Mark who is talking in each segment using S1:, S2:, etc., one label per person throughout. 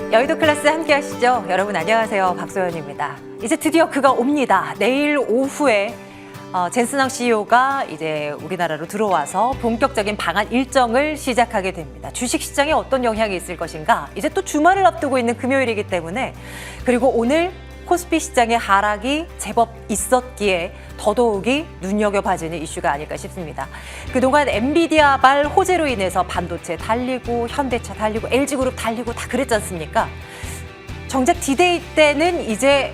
S1: 여의도 클래스 함께 하시죠. 여러분 안녕하세요. 박소연입니다. 이제 드디어 그가 옵니다. 내일 오후에 젠슨왕 CEO가 이제 우리나라로 들어와서 본격적인 방한 일정을 시작하게 됩니다. 주식시장에 어떤 영향이 있을 것인가? 이제 또 주말을 앞두고 있는 금요일이기 때문에, 그리고 오늘 코스피 시장의 하락이 제법 있었기에 더더욱이 눈여겨봐지는 이슈가 아닐까 싶습니다. 그동안 엔비디아발 호재로 인해서 반도체 달리고 현대차 달리고 LG그룹 달리고 다 그랬지 않습니까? 정작 디데이 때는 이제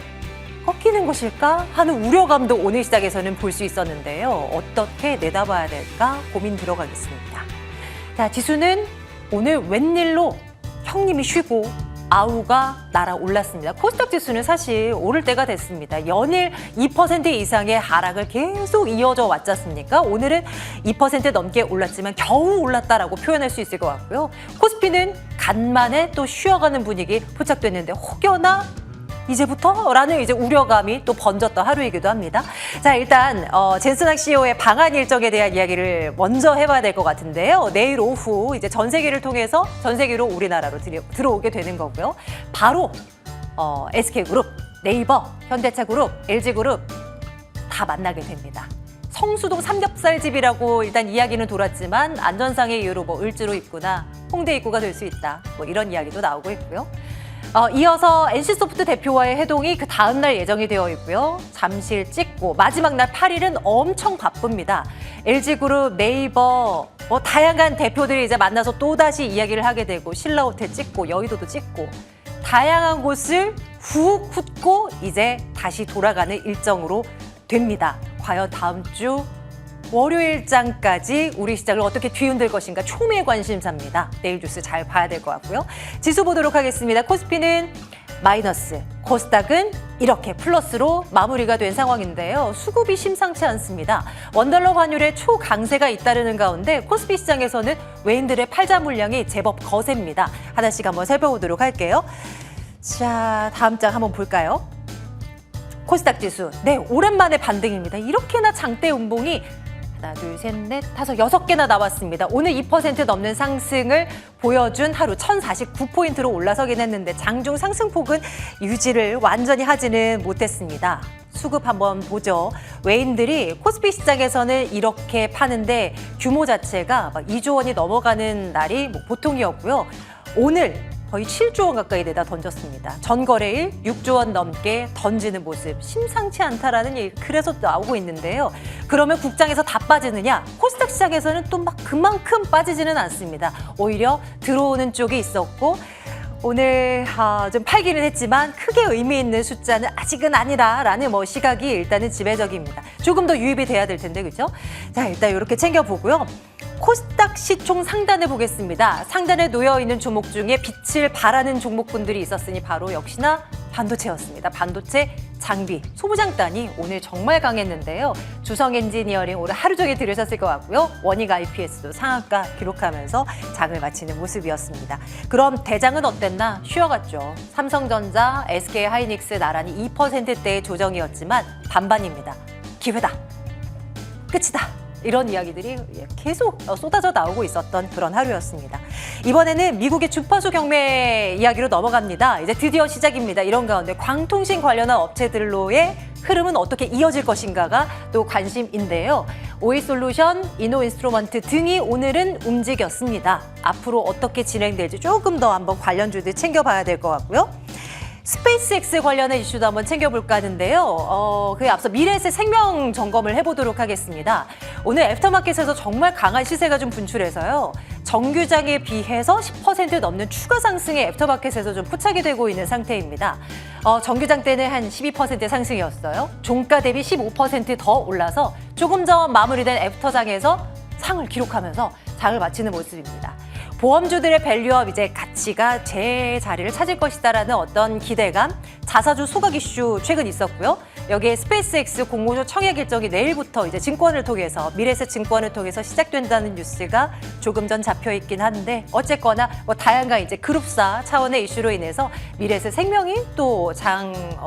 S1: 꺾이는 것일까 하는 우려감도 오늘 시장에서는 볼 수 있었는데요. 어떻게 내다봐야 될까 고민 들어가겠습니다. 자, 지수는 오늘 웬일로 형님이 쉬고 아우가 날아올랐습니다. 코스닥 지수는 사실 오를 때가 됐습니다. 연일 2% 이상의 하락을 계속 이어져 왔지 않습니까? 오늘은 2% 넘게 올랐지만 겨우 올랐다라고 표현할 수 있을 것 같고요. 코스피는 간만에 또 쉬어가는 분위기 포착됐는데 혹여나 이제부터라는 이제 우려감이 또 번졌던 하루이기도 합니다. 자, 일단 젠슨왕 CEO의 방한 일정에 대한 이야기를 먼저 해봐야 될 것 같은데요. 내일 오후 이제 전세기를 통해서 전세기로 우리나라로 들어오게 되는 거고요. 바로 SK그룹, 네이버, 현대차그룹, LG그룹 다 만나게 됩니다. 성수동 삼겹살집이라고 일단 이야기는 돌았지만 안전상의 이유로 뭐 을지로 입구나 홍대 입구가 될 수 있다, 뭐 이런 이야기도 나오고 있고요. 이어서 NC소프트 대표와의 회동이 그 다음 날 예정이 되어 있고요. 잠실 찍고 마지막 날 8일은 엄청 바쁩니다. LG그룹, 네이버, 다양한 대표들이 이제 만나서 또다시 이야기를 하게 되고 신라호텔 찍고 여의도도 찍고 다양한 곳을 훅 훑고 이제 다시 돌아가는 일정으로 됩니다. 과연 다음 주 월요일장까지 우리 시장을 어떻게 뒤흔들 것인가 초미의 관심사입니다. 내일 뉴스 잘 봐야 될 것 같고요. 지수 보도록 하겠습니다. 코스피는 마이너스, 코스닥은 이렇게 플러스로 마무리가 된 상황인데요. 수급이 심상치 않습니다. 원달러 환율의 초강세가 잇따르는 가운데 코스피 시장에서는 외인들의 팔자 물량이 제법 거셉니다. 하나씩 한번 살펴보도록 할게요. 자, 다음 장 한번 볼까요? 코스닥 지수, 네, 오랜만에 반등입니다. 이렇게나 장대 음봉이 하나, 둘, 셋, 넷, 다섯, 6개나 나왔습니다. 오늘 2% 넘는 상승을 보여준 하루 1049포인트로 올라서긴 했는데 장중 상승폭은 유지를 완전히 하지는 못했습니다. 수급 한번 보죠. 외인들이 코스피 시장에서는 이렇게 파는데 규모 자체가 막 2조 원이 넘어가는 날이 뭐 보통이었고요. 오늘 거의 7조 원 가까이 내다 던졌습니다. 전 거래일 6조 원 넘게 던지는 모습 심상치 않다라는 얘기 그래서 나오고 있는데요. 그러면 국장에서 다 빠지느냐? 코스닥 시장에서는 또 막 그만큼 빠지지는 않습니다. 오히려 들어오는 쪽이 있었고 오늘 좀 팔기는 했지만 크게 의미 있는 숫자는 아직은 아니라라는 시각이 일단은 지배적입니다. 조금 더 유입이 돼야 될 텐데, 그렇죠? 자, 일단 이렇게 챙겨보고요. 코스닥 시총 상단을 보겠습니다. 상단에 놓여있는 종목 중에 빛을 발하는 종목군들이 있었으니 바로 역시나 반도체였습니다. 반도체 장비, 소부장단이 오늘 정말 강했는데요. 주성 엔지니어링 오늘 하루 종일 들으셨을 것 같고요. 원익 IPS도 상한가 기록하면서 장을 마치는 모습이었습니다. 그럼 대장은 어땠나? 쉬어갔죠. 삼성전자, SK하이닉스 나란히 2%대의 조정이었지만 반반입니다. 기회다. 끝이다. 이런 이야기들이 계속 쏟아져 나오고 있었던 그런 하루였습니다. 이번에는 미국의 주파수 경매 이야기로 넘어갑니다. 이제 드디어 시작입니다. 이런 가운데 광통신 관련한 업체들로의 흐름은 어떻게 이어질 것인가가 또 관심인데요. 오이솔루션, 이노인스트루먼트 등이 오늘은 움직였습니다. 앞으로 어떻게 진행될지 조금 더 한번 관련주들 챙겨봐야 될 것 같고요. 스페이스X 관련한 이슈도 한번 챙겨볼까 하는데요. 그에 앞서 미래에셋 생명 점검을 해보도록 하겠습니다. 오늘 애프터마켓에서 정말 강한 시세가 좀 분출해서요. 정규장에 비해서 10% 넘는 추가 상승의 애프터마켓에서 좀 포착이 되고 있는 상태입니다. 정규장 때는 한 12% 상승이었어요. 종가 대비 15% 더 올라서 조금 전 마무리된 애프터장에서 상을 기록하면서 장을 마치는 모습입니다. 보험주들의 밸류업 이제 가치가 제 자리를 찾을 것이다라는 어떤 기대감, 자사주 소각 이슈 최근 있었고요. 여기에 스페이스X 공모주 청약 일정이 내일부터 이제 증권을 통해서 미래에셋 증권을 통해서 시작된다는 뉴스가 조금 전 잡혀 있긴 한데 어쨌거나 다양한 이제 그룹사 차원의 이슈로 인해서 미래에셋 생명이 또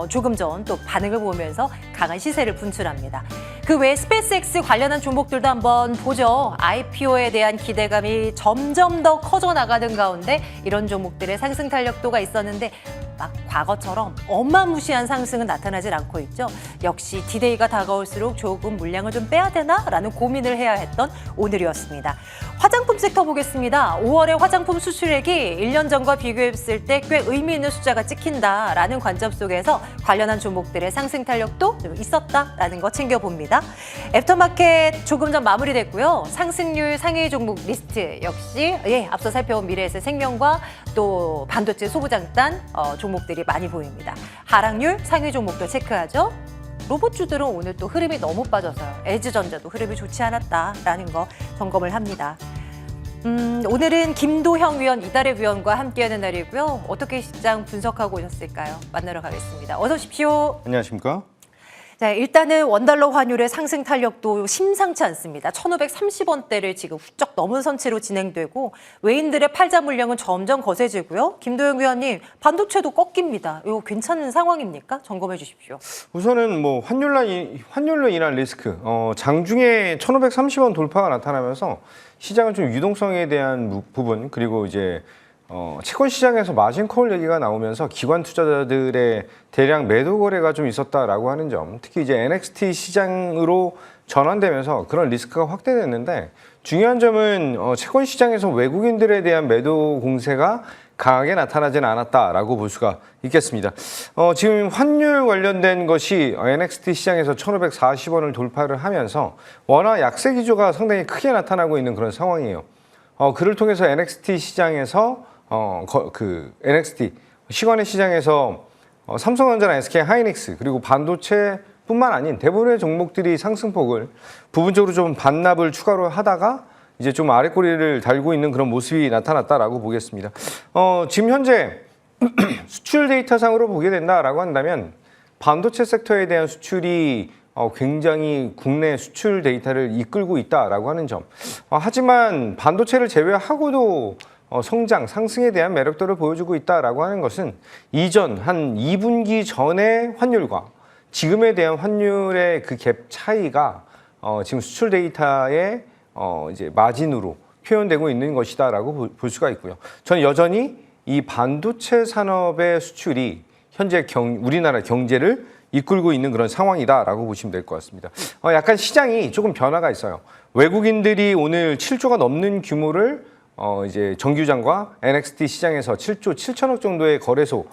S1: 조금 전 또 반응을 보면서 강한 시세를 분출합니다. 그 외에 스페이스X 관련한 종목들도 한번 보죠. IPO에 대한 기대감이 점점 더 커져 나가는 가운데 이런 종목들의 상승 탄력도가 있었는데 막 과거처럼 어마무시한 상승은 나타나질 않고 있죠. 역시 디데이가 다가올수록 조금 물량을 좀 빼야 되나라는 고민을 해야 했던 오늘이었습니다. 화장품 섹터 보겠습니다. 5월에 화장품 수출액이 1년 전과 비교했을 때 꽤 의미 있는 숫자가 찍힌다라는 관점 속에서 관련한 종목들의 상승 탄력도 좀 있었다라는 거 챙겨봅니다. 애프터마켓 조금 전 마무리됐고요. 상승률 상위 종목 리스트 역시 앞서 살펴본 미래에셋 생명과 또 반도체 소부장단 종목들이 많이 보입니다. 하락률 상위 종목도 체크하죠. 로봇주들은 오늘 또 흐름이 너무 빠져서요. LG전자도 흐름이 좋지 않았다라는 거 점검을 합니다. 오늘은 김도형 위원, 이달의 위원과 함께하는 날이고요. 어떻게 시장 분석하고 오셨을까요? 만나러 가겠습니다. 어서 오십시오.
S2: 안녕하십니까?
S1: 자, 일단은 원달러 환율의 상승 탄력도 심상치 않습니다. 1,530원대를 지금 훌쩍 넘은 선체로 진행되고 외인들의 팔자 물량은 점점 거세지고요. 김도영 위원님, 반도체도 꺾입니다. 이거 괜찮은 상황입니까? 점검해 주십시오.
S2: 우선은 뭐 환율로 인한 리스크, 장중에 1,530원 돌파가 나타나면서 시장은 좀 유동성에 대한 부분, 그리고 이제 채권 시장에서 마진콜 얘기가 나오면서 기관 투자자들의 대량 매도 거래가 좀 있었다라고 하는 점, 특히 이제 NXT 시장으로 전환되면서 그런 리스크가 확대됐는데 중요한 점은 채권 시장에서 외국인들에 대한 매도 공세가 강하게 나타나지는 않았다라고 볼 수가 있겠습니다. 지금 환율 관련된 것이 NXT 시장에서 1,540원을 돌파를 하면서 워낙 약세 기조가 상당히 크게 나타나고 있는 그런 상황이에요. 그를 통해서 NXT 시장에서 NXT 시간의 시장에서 삼성전자나 SK하이닉스 그리고 반도체뿐만 아닌 대부분의 종목들이 상승폭을 부분적으로 좀 반납을 추가로 하다가 이제 좀 아랫꼬리를 달고 있는 그런 모습이 나타났다라고 보겠습니다. 지금 현재 수출 데이터상으로 보게 된다라고 한다면 반도체 섹터에 대한 수출이 굉장히 국내 수출 데이터를 이끌고 있다라고 하는 점. 하지만 반도체를 제외하고도 성장, 상승에 대한 매력도를 보여주고 있다라고 하는 것은 이전 한 2분기 전의 환율과 지금에 대한 환율의 그 갭 차이가 지금 수출 데이터의 이제 마진으로 표현되고 있는 것이다라고 볼 수가 있고요. 저는 여전히 이 반도체 산업의 수출이 현재 우리나라 경제를 이끌고 있는 그런 상황이다라고 보시면 될 것 같습니다. 약간 시장이 조금 변화가 있어요. 외국인들이 오늘 7조가 넘는 규모를 이제 정규장과 NXT 시장에서 7조 7천억 정도의 거래소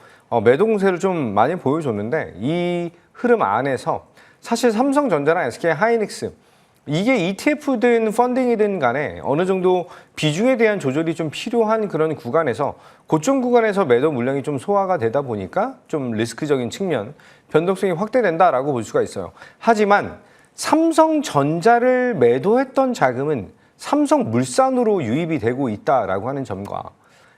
S2: 매도 공세를 좀 많이 보여줬는데 이 흐름 안에서 사실 삼성전자나 SK하이닉스 이게 ETF든 펀딩이든 간에 어느 정도 비중에 대한 조절이 좀 필요한 그런 구간에서 고점 구간에서 매도 물량이 좀 소화가 되다 보니까 좀 리스크적인 측면, 변동성이 확대된다라고 볼 수가 있어요. 하지만 삼성전자를 매도했던 자금은 삼성물산으로 유입이 되고 있다라고 하는 점과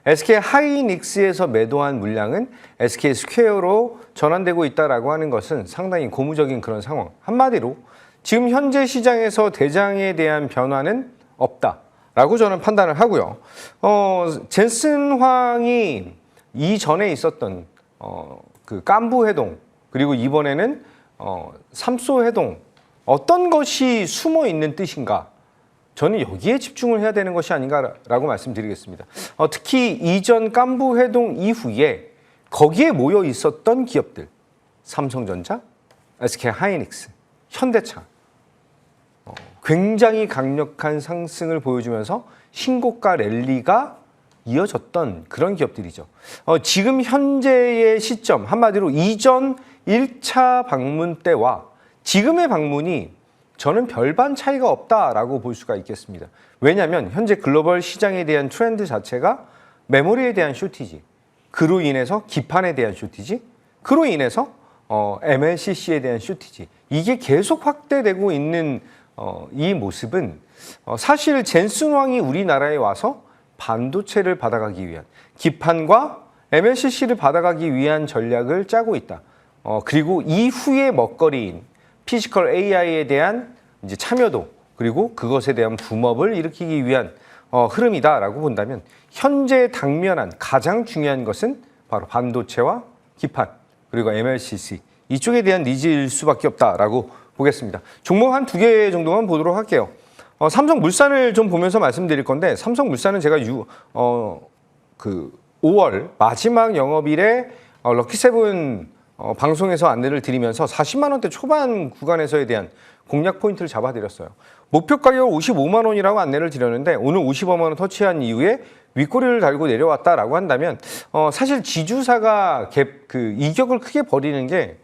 S2: SK하이닉스에서 매도한 물량은 SK스퀘어로 전환되고 있다라고 하는 것은 상당히 고무적인 그런 상황. 한마디로 지금 현재 시장에서 대장에 대한 변화는 없다라고 저는 판단을 하고요. 젠슨 황이 이전에 있었던 그 깐부 회동 그리고 이번에는 삼소 회동 어떤 것이 숨어 있는 뜻인가? 저는 여기에 집중을 해야 되는 것이 아닌가라고 말씀드리겠습니다. 특히 이전 깐부 회동 이후에 거기에 모여 있었던 기업들, 삼성전자, SK하이닉스, 현대차 굉장히 강력한 상승을 보여주면서 신고가 랠리가 이어졌던 그런 기업들이죠. 지금 현재의 시점, 한마디로 이전 1차 방문 때와 지금의 방문이 저는 별반 차이가 없다라고 볼 수가 있겠습니다. 왜냐하면 현재 글로벌 시장에 대한 트렌드 자체가 메모리에 대한 쇼티지, 그로 인해서 기판에 대한 쇼티지, 그로 인해서 MLCC에 대한 쇼티지, 이게 계속 확대되고 있는 이 모습은 사실 젠슨 황이 우리나라에 와서 반도체를 받아가기 위한 기판과 MLCC를 받아가기 위한 전략을 짜고 있다. 그리고 이후의 먹거리인 피지컬 AI에 대한 이제 참여도 그리고 그것에 대한 붐업을 일으키기 위한 흐름이다라고 본다면 현재 당면한 가장 중요한 것은 바로 반도체와 기판 그리고 MLCC 이쪽에 대한 니즈일 수밖에 없다라고 보겠습니다. 종목 한 2개 정도만 보도록 할게요. 삼성물산을 좀 보면서 말씀드릴 건데, 삼성물산은 제가 5월 마지막 영업일에 럭키세븐 방송에서 안내를 드리면서 40만 원대 초반 구간에서에 대한 공략 포인트를 잡아드렸어요. 목표 가격을 55만 원이라고 안내를 드렸는데, 오늘 55만 원 터치한 이후에 윗꼬리를 달고 내려왔다라고 한다면, 사실 지주사가 이격을 크게 벌리는 게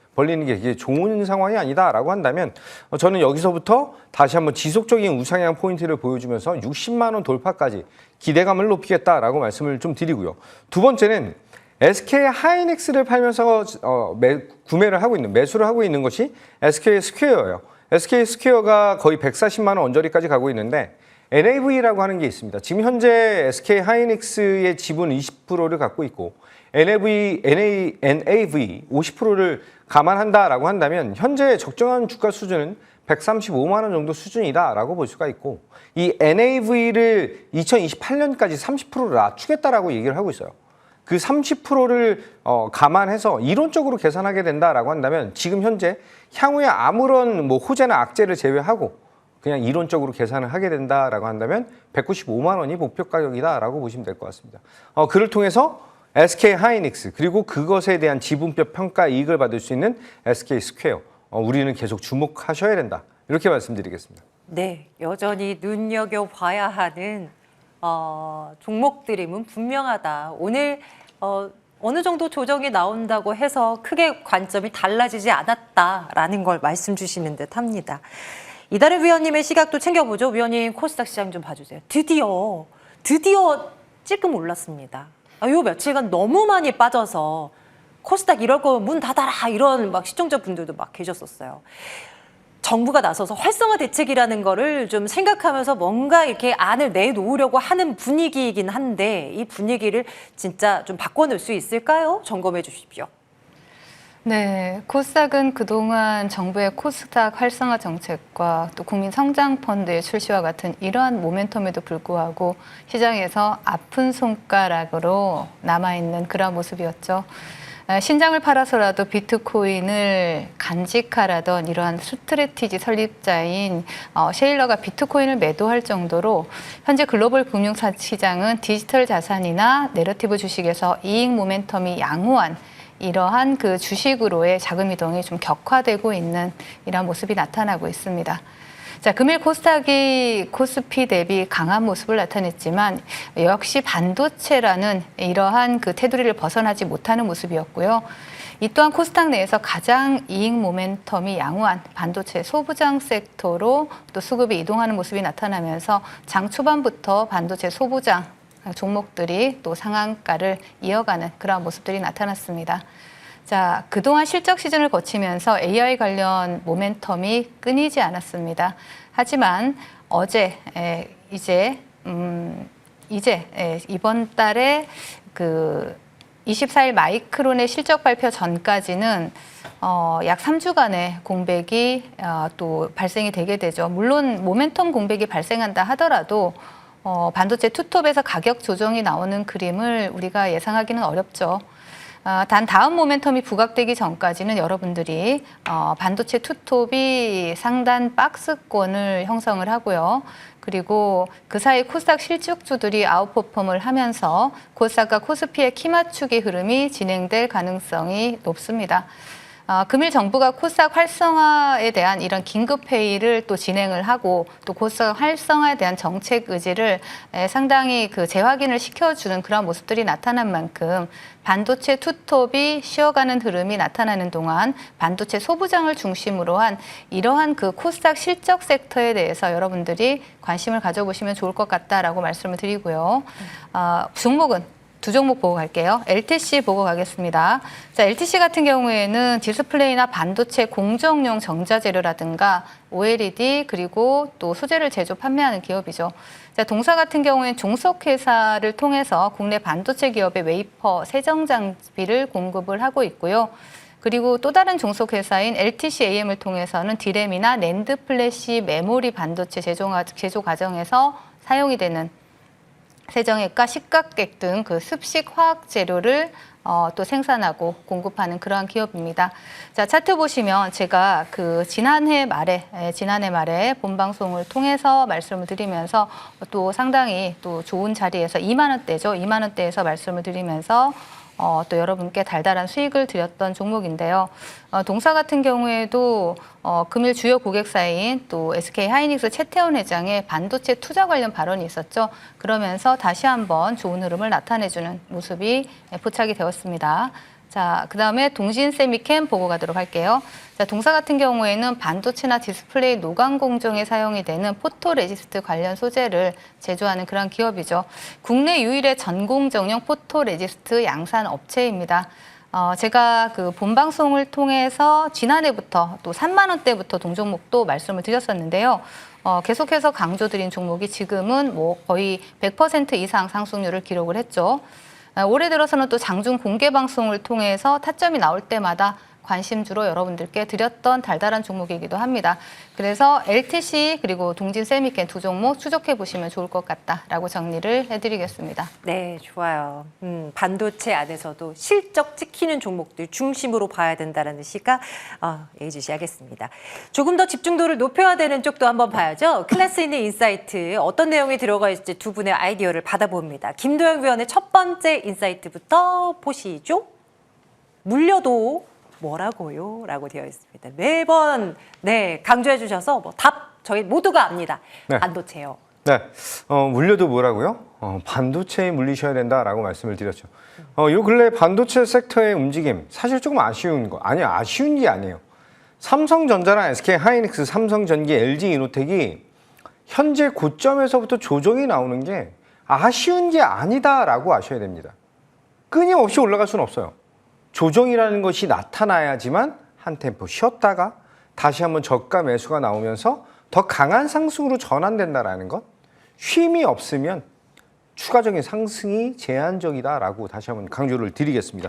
S2: 이게 좋은 상황이 아니다라고 한다면, 저는 여기서부터 다시 한번 지속적인 우상향 포인트를 보여주면서 60만 원 돌파까지 기대감을 높이겠다라고 말씀을 좀 드리고요. 두 번째는 SK 하이닉스를 팔면서 매수를 하고 있는 것이 SK 스퀘어예요. SK 스퀘어가 거의 140만 원 언저리까지 가고 있는데, NAV라고 하는 게 있습니다. 지금 현재 SK 하이닉스의 지분 20%를 갖고 있고, NAV 50%를 감안한다라고 한다면 현재 적정한 주가 수준은 135만 원 정도 수준이다라고 볼 수가 있고, 이 NAV를 2028년까지 30%를 낮추겠다라고 얘기를 하고 있어요. 그 30%를 감안해서 이론적으로 계산하게 된다라고 한다면, 지금 현재 향후에 아무런 호재나 악재를 제외하고 그냥 이론적으로 계산을 하게 된다라고 한다면 195만 원이 목표 가격이다라고 보시면 될 것 같습니다. 그를 통해서 SK 하이닉스, 그리고 그것에 대한 지분표 평가 이익을 받을 수 있는 SK 스퀘어, 우리는 계속 주목하셔야 된다, 이렇게 말씀드리겠습니다.
S1: 네, 여전히 눈여겨봐야 하는 종목들임은 분명하다. 오늘 어느 정도 조정이 나온다고 해서 크게 관점이 달라지지 않았다라는 걸 말씀 주시는 듯 합니다. 이다른 위원님의 시각도 챙겨보죠. 위원님, 코스닥 시장 좀 봐주세요. 드디어 찔끔 올랐습니다. 요 며칠간 너무 많이 빠져서 코스닥 이럴 거 문 닫아라, 이런 시청자분들도 계셨었어요. 정부가 나서서 활성화 대책이라는 거를 좀 생각하면서 뭔가 이렇게 안을 내놓으려고 하는 분위기이긴 한데, 이 분위기를 진짜 좀 바꿔낼 수 있을까요? 점검해 주십시오.
S3: 네, 코스닥은 그동안 정부의 코스닥 활성화 정책과 또 국민성장펀드의 출시와 같은 이러한 모멘텀에도 불구하고 시장에서 아픈 손가락으로 남아있는 그런 모습이었죠. 신장을 팔아서라도 비트코인을 간직하라던 이러한 스트래티지 설립자인 셰일러가 비트코인을 매도할 정도로 현재 글로벌 금융시장은 디지털 자산이나 내러티브 주식에서 이익 모멘텀이 양호한 이러한 그 주식으로의 자금 이동이 좀 격화되고 있는 이러한 모습이 나타나고 있습니다. 자, 금일 코스닥이 코스피 대비 강한 모습을 나타냈지만 역시 반도체라는 이러한 그 테두리를 벗어나지 못하는 모습이었고요. 이 또한 코스닥 내에서 가장 이익 모멘텀이 양호한 반도체 소부장 섹터로 또 수급이 이동하는 모습이 나타나면서 장 초반부터 반도체 소부장 종목들이 또 상한가를 이어가는 그런 모습들이 나타났습니다. 자, 그동안 실적 시즌을 거치면서 AI 관련 모멘텀이 끊이지 않았습니다. 하지만 어제 이제 이번 달에 그 24일 마이크론의 실적 발표 전까지는 약 3주간의 공백이 또 발생이 되게 되죠. 물론 모멘텀 공백이 발생한다 하더라도 반도체 투톱에서 가격 조정이 나오는 그림을 우리가 예상하기는 어렵죠. 단 다음 모멘텀이 부각되기 전까지는 여러분들이 반도체 투톱이 상단 박스권을 형성을 하고요. 그리고 그 사이 코스닥 실적주들이 아웃퍼폼을 하면서 코스닥과 코스피의 키 맞추기 흐름이 진행될 가능성이 높습니다. 금일 정부가 코스닥 활성화에 대한 이런 긴급회의를 또 진행을 하고 또 코스닥 활성화에 대한 정책 의지를 상당히 그 재확인을 시켜주는 그런 모습들이 나타난 만큼 반도체 투톱이 쉬어가는 흐름이 나타나는 동안 반도체 소부장을 중심으로 한 이러한 그 코스닥 실적 섹터에 대해서 여러분들이 관심을 가져보시면 좋을 것 같다라고 말씀을 드리고요. 종목은 두 종목 보고 갈게요. LTC 보고 가겠습니다. 자, LTC 같은 경우에는 디스플레이나 반도체 공정용 정자재료라든가 OLED 그리고 또 소재를 제조 판매하는 기업이죠. 자, 동사 같은 경우에는 종속회사를 통해서 국내 반도체 기업의 웨이퍼 세정 장비를 공급을 하고 있고요. 그리고 또 다른 종속회사인 LTCAM을 통해서는 디램이나 낸드 플래시 메모리 반도체 제조 과정에서 사용이 되는 세정액과 식각액 등 그 습식 화학 재료를 또 생산하고 공급하는 그러한 기업입니다. 자, 차트 보시면 제가 그 지난해 말에 본 방송을 통해서 말씀을 드리면서 또 상당히 또 좋은 자리에서 2만 원대죠. 2만 원대에서 말씀을 드리면서 또 여러분께 달달한 수익을 드렸던 종목인데요. 동사 같은 경우에도 금일 주요 고객사인 또 SK 하이닉스 최태원 회장의 반도체 투자 관련 발언이 있었죠. 그러면서 다시 한번 좋은 흐름을 나타내주는 모습이 포착이 되었습니다. 자, 그다음에 동신 세미캠 보고 가도록 할게요. 자, 동사 같은 경우에는 반도체나 디스플레이 노광 공정에 사용이 되는 포토레지스트 관련 소재를 제조하는 그런 기업이죠. 국내 유일의 전공정용 포토레지스트 양산 업체입니다. 제가 그 본방송을 통해서 지난해부터 또 3만 원대부터 동종목도 말씀을 드렸었는데요. 계속해서 강조드린 종목이 지금은 뭐 거의 100% 이상 상승률을 기록을 했죠. 올해 들어서는 또 장중 공개 방송을 통해서 타점이 나올 때마다 관심주로 여러분들께 드렸던 달달한 종목이기도 합니다. 그래서 LTC 그리고 동진 세미캠 두 종목 추적해 보시면 좋을 것 같다라고 정리를 해드리겠습니다.
S1: 네, 좋아요. 반도체 안에서도 실적 찍히는 종목들 중심으로 봐야 된다는 시가 예의주시하겠습니다. 조금 더 집중도를 높여야 되는 쪽도 한번 봐야죠. 클래스 있는 인사이트 어떤 내용이 들어가 있을지 두 분의 아이디어를 받아봅니다. 김도영 위원의 첫 번째 인사이트부터 보시죠. 물려도 뭐라고요? 라고 되어 있습니다. 매번 강조해 주셔서 뭐 답 저희 모두가 압니다.
S2: 네.
S1: 반도체요.
S2: 네, 물려도 뭐라고요? 반도체에 물리셔야 된다라고 말씀을 드렸죠. 요 근래 반도체 섹터의 움직임 사실 조금 아쉬운 게 아니에요. 삼성전자랑 SK 하이닉스, 삼성전기, LG 이노텍이 현재 고점에서부터 조정이 나오는 게 아쉬운 게 아니다라고 아셔야 됩니다. 끊임없이 올라갈 수는 없어요. 조정이라는 것이 나타나야지만 한 템포 쉬었다가 다시 한번 저가 매수가 나오면서 더 강한 상승으로 전환된다라는 것. 쉼이 없으면 추가적인 상승이 제한적이다라고 다시 한번 강조를 드리겠습니다.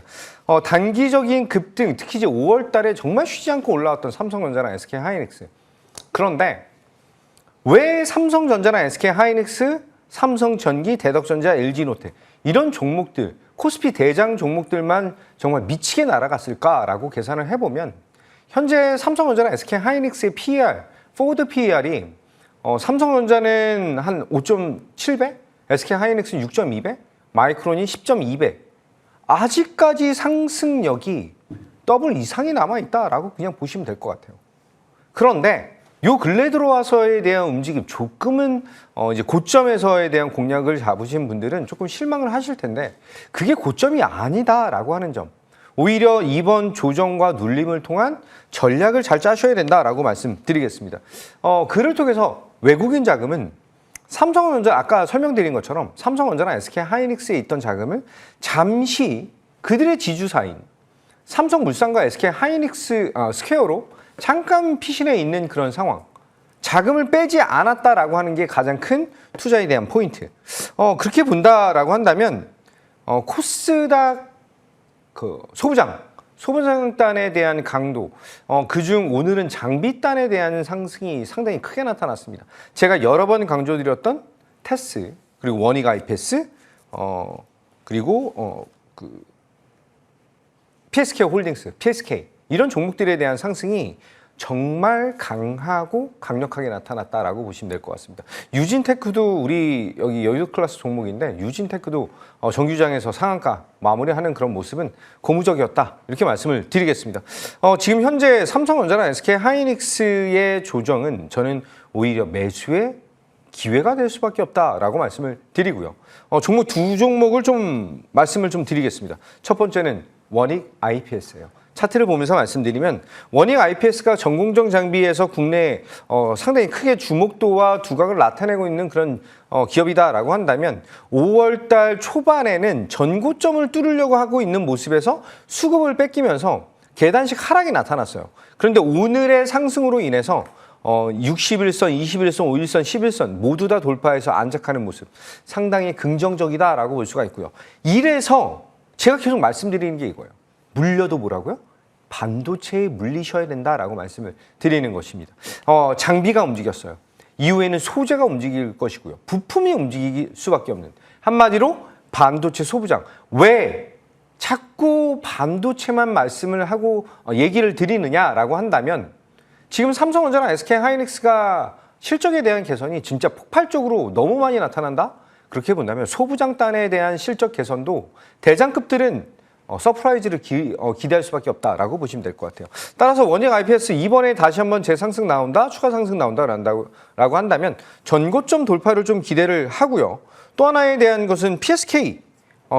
S2: 단기적인 급등, 특히 이제 5월 달에 정말 쉬지 않고 올라왔던 삼성전자랑 SK 하이닉스. 그런데 왜 삼성전자랑 SK 하이닉스, 삼성전기, 대덕전자, LG노텍 이런 종목들 코스피 대장 종목들만 정말 미치게 날아갔을까라고 계산을 해보면 현재 삼성전자랑 SK 하이닉스의 PER, 포워드 PER이 삼성전자는 한 5.7배, SK 하이닉스는 6.2배, 마이크론이 10.2배. 아직까지 상승력이 더블 이상이 남아있다라고 그냥 보시면 될 것 같아요. 그런데 요 근래 들어와서에 대한 움직임, 조금은 이제 고점에서에 대한 공략을 잡으신 분들은 조금 실망을 하실 텐데 그게 고점이 아니다라고 하는 점. 오히려 이번 조정과 눌림을 통한 전략을 잘 짜셔야 된다라고 말씀드리겠습니다. 그를 통해서 외국인 자금은 삼성전자 아까 설명드린 것처럼 삼성전자랑 SK 하이닉스에 있던 자금을 잠시 그들의 지주사인 삼성물산과 SK 하이닉스 스퀘어로 잠깐 피신해 있는 그런 상황. 자금을 빼지 않았다라고 하는 게 가장 큰 투자에 대한 포인트. 그렇게 본다라고 한다면 코스닥 소부장단에 대한 강도, 그중 오늘은 장비단에 대한 상승이 상당히 크게 나타났습니다. 제가 여러 번 강조드렸던 테스, 그리고 원익 IPS, 그리고 PSK 홀딩스, PSK 이런 종목들에 대한 상승이 정말 강하고 강력하게 나타났다라고 보시면 될 것 같습니다. 유진테크도 우리 여기 여유 클래스 종목인데 유진테크도 정규장에서 상한가 마무리하는 그런 모습은 고무적이었다 이렇게 말씀을 드리겠습니다. 지금 현재 삼성전자나 SK 하이닉스의 조정은 저는 오히려 매수의 기회가 될 수밖에 없다라고 말씀을 드리고요. 종목 두 종목을 좀 말씀을 좀 드리겠습니다. 첫 번째는 원익 IPS예요. 차트를 보면서 말씀드리면 원익 IPS가 전공정 장비에서 국내에 상당히 크게 주목도와 두각을 나타내고 있는 그런 기업이다라고 한다면 5월 달 초반에는 전고점을 뚫으려고 하고 있는 모습에서 수급을 뺏기면서 계단식 하락이 나타났어요. 그런데 오늘의 상승으로 인해서 60일선, 21일선, 5일선, 11선 모두 다 돌파해서 안착하는 모습 상당히 긍정적이다라고 볼 수가 있고요. 이래서 제가 계속 말씀드리는 게 이거예요. 물려도 뭐라고요? 반도체에 물리셔야 된다라고 말씀을 드리는 것입니다. 장비가 움직였어요. 이후에는 소재가 움직일 것이고요. 부품이 움직일 수밖에 없는. 한마디로 반도체 소부장. 왜 자꾸 반도체만 말씀을 하고 얘기를 드리느냐라고 한다면 지금 삼성전자나 SK하이닉스가 실적에 대한 개선이 진짜 폭발적으로 너무 많이 나타난다? 그렇게 본다면 소부장단에 대한 실적 개선도 대장급들은 서프라이즈를 기대할 수밖에 없다라고 보시면 될 것 같아요. 따라서 원형 IPS 이번에 다시 한번 재상승 나온다, 추가 상승 나온다라고 한다면 전고점 돌파를 좀 기대를 하고요. 또 하나에 대한 것은 PSK.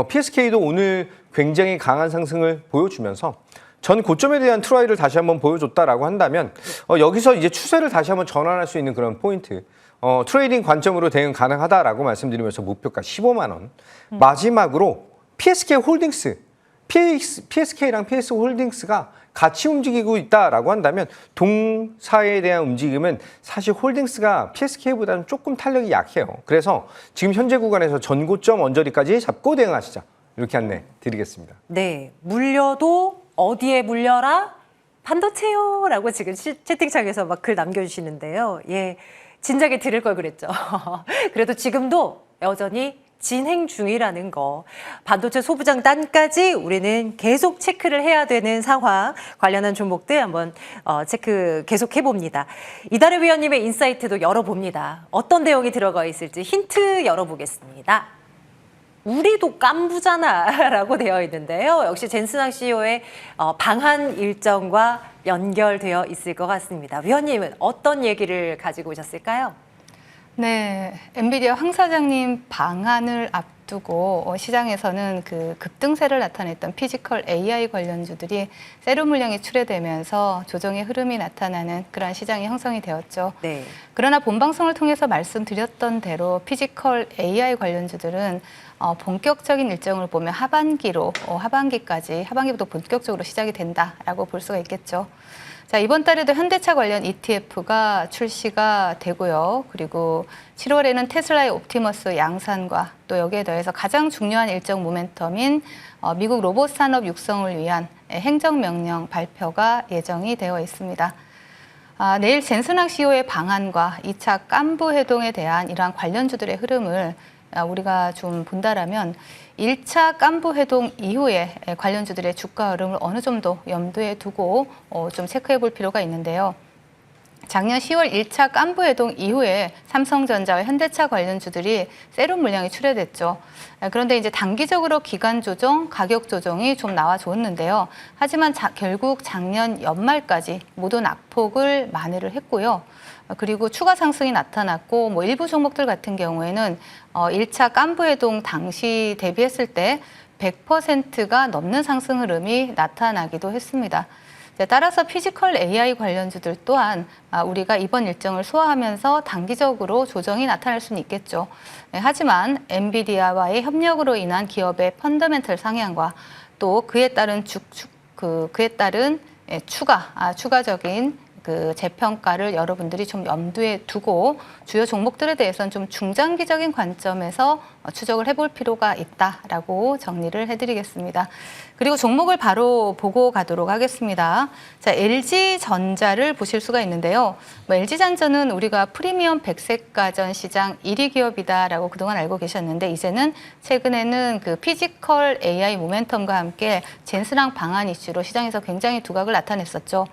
S2: PSK도 오늘 굉장히 강한 상승을 보여주면서 전 고점에 대한 트라이를 다시 한번 보여줬다라고 한다면 여기서 이제 추세를 다시 한번 전환할 수 있는 그런 포인트. 트레이딩 관점으로 대응 가능하다라고 말씀드리면서 목표가 15만 원. 마지막으로 PSK 홀딩스. PSK랑 PS 홀딩스가 같이 움직이고 있다라고 한다면 동사에 대한 움직임은 사실 홀딩스가 PSK보다는 조금 탄력이 약해요. 그래서 지금 현재 구간에서 전고점 언저리까지 잡고 대응하시자. 이렇게 안내 드리겠습니다.
S1: 네, 물려도 어디에 물려라? 반도체요 라고 지금 채팅창에서 막 글 남겨주시는데요. 예, 진작에 들을 걸 그랬죠. 그래도 지금도 여전히 진행 중이라는 거. 반도체 소부장 단까지 우리는 계속 체크를 해야 되는 상황. 관련한 종목들 한번 체크 계속 해봅니다. 이달의 위원님의 인사이트도 열어봅니다. 어떤 내용이 들어가 있을지 힌트 열어보겠습니다. 우리도 깐부잖아 라고 되어 있는데요. 역시 젠슨왕 CEO의 방한 일정과 연결되어 있을 것 같습니다. 위원님은 어떤 얘기를 가지고 오셨을까요?
S3: 네, 엔비디아 황 사장님 방한을 앞두고 시장에서는 그 급등세를 나타냈던 피지컬 AI 관련주들이 세로 물량이 출회되면서 조정의 흐름이 나타나는 그러한 시장이 형성이 되었죠.
S1: 네.
S3: 그러나 본방송을 통해서 말씀드렸던 대로 피지컬 AI 관련주들은 본격적인 일정을 보면 하반기부터 본격적으로 시작이 된다라고 볼 수가 있겠죠. 자, 이번 달에도 현대차 관련 ETF가 출시가 되고요. 그리고 7월에는 테슬라의 옵티머스 양산과 또 여기에 더해서 가장 중요한 일정 모멘텀인 미국 로봇 산업 육성을 위한 행정명령 발표가 예정이 되어 있습니다. 내일 젠슨왕 CEO의 방한과 2차 깐부 회동에 대한 이러한 관련주들의 흐름을 우리가 좀 본다라면 1차 깐부 회동 이후에 관련주들의 주가 흐름을 어느 정도 염두에 두고 좀 체크해 볼 필요가 있는데요. 작년 10월 1차 깐부 회동 이후에 삼성전자와 현대차 관련주들이 세로 물량이 출회됐죠. 그런데 이제 단기적으로 기간 조정, 가격 조정이 좀 나와줬는데요. 하지만 결국 작년 연말까지 모두 낙폭을 만회를 했고요. 그리고 추가 상승이 나타났고 일부 종목들 같은 경우에는 1차 깐부 회동 당시 대비했을 때 100%가 넘는 상승 흐름이 나타나기도 했습니다. 따라서 피지컬 AI 관련주들 또한 우리가 이번 일정을 소화하면서 단기적으로 조정이 나타날 수는 있겠죠. 하지만 엔비디아와의 협력으로 인한 기업의 펀더멘털 상향과 또 그에 따른 추가적인 그 재평가를 여러분들이 좀 염두에 두고 주요 종목들에 대해서는 좀 중장기적인 관점에서 추적을 해볼 필요가 있다라고 정리를 해드리겠습니다. 그리고 종목을 바로 보고 가도록 하겠습니다. 자, LG전자를 보실 수가 있는데요. LG전자는 우리가 프리미엄 백색가전 시장 1위 기업이다라고 그동안 알고 계셨는데 이제는 최근에는 그 피지컬 AI 모멘텀과 함께 젠슨왕 방한 이슈로 시장에서 굉장히 두각을 나타냈었죠.